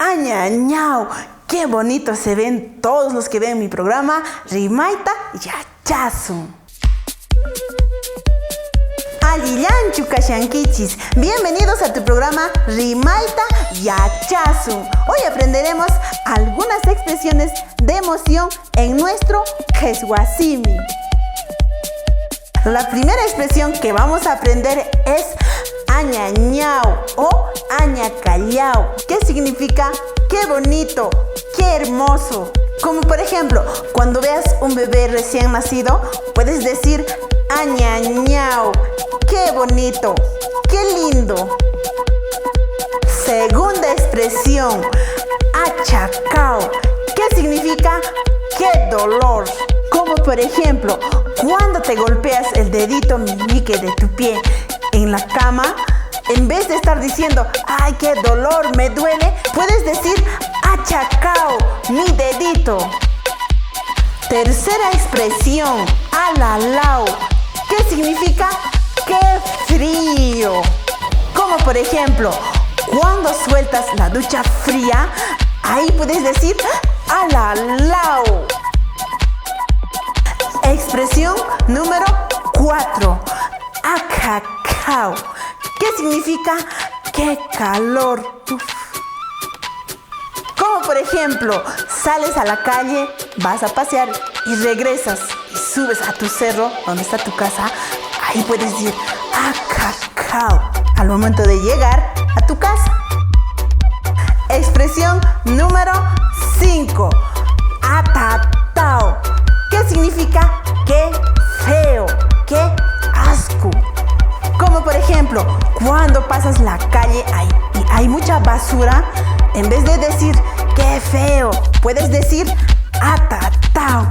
¡Añañao! ¡Qué bonito se ven todos los que ven mi programa Rimaita Yachasu! Alillanchu kashankichis, bienvenidos a tu programa Rimaita Yachasu. Hoy aprenderemos algunas expresiones de emoción en nuestro Keswasimi. La primera expresión que vamos a aprender es añañao o añacallao, que significa qué bonito, qué hermoso. Como por ejemplo, cuando veas un bebé recién nacido, puedes decir añañao, qué bonito, qué lindo. Segunda expresión, achacao, que significa qué dolor. Como por ejemplo, cuando te golpeas el dedito meñique de tu pie en la cama, en vez de estar diciendo, ¡ay, qué dolor, me duele!, puedes decir, achacao, mi dedito. Tercera expresión, alalao, que significa qué frío. Como por ejemplo, cuando sueltas la ducha fría, ahí puedes decir, alalao. Expresión número 4, acacao, que significa qué calor. Uf. Como por ejemplo, sales a la calle, vas a pasear y regresas y subes a tu cerro donde está tu casa, ahí puedes decir acacao al momento de llegar a tu casa. Expresión número 5, atatao, que significa qué feo, qué asco. Como por ejemplo, cuando pasas la calle y hay mucha basura, en vez de decir qué feo, puedes decir atatao.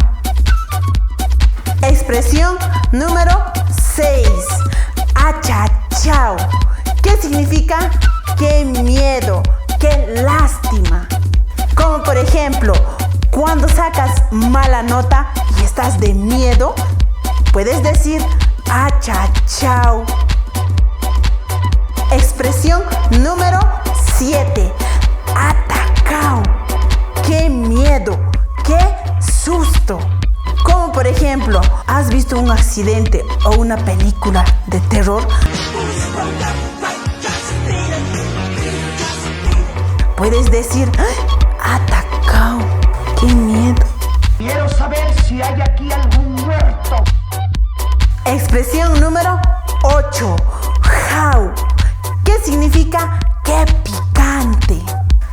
Expresión número 6, achachao, que significa qué miedo, qué lástima. Como por ejemplo, cuando sacas mala nota y estás de miedo, puedes decir achachao. Expresión número 7, atacao, qué miedo, qué susto. Como por ejemplo, ¿has visto un accidente o una película de terror? Puedes decir atacao, qué miedo. Quiero saber si hay aquí algún muerto. Expresión número 8, jau, que significa qué picante.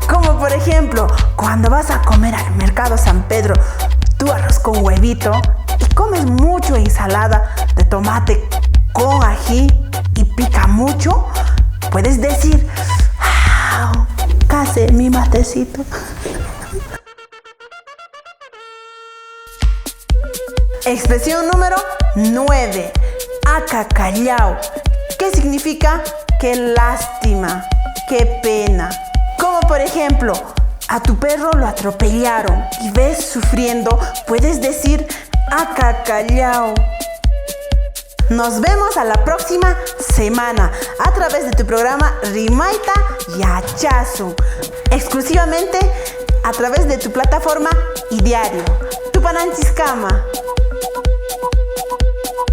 Como por ejemplo, cuando vas a comer al mercado San Pedro tu arroz con huevito y comes mucho ensalada de tomate con ají y pica mucho, puedes decir jau, casi mi matecito. Expresión número 9, acacallao, que significa qué lástima, qué pena. Como por ejemplo, a tu perro lo atropellaron y ves sufriendo, puedes decir acacallao. Nos vemos a la próxima semana a través de tu programa Rimaita Yachasu, exclusivamente a través de tu plataforma y diario. Tupananchiskama.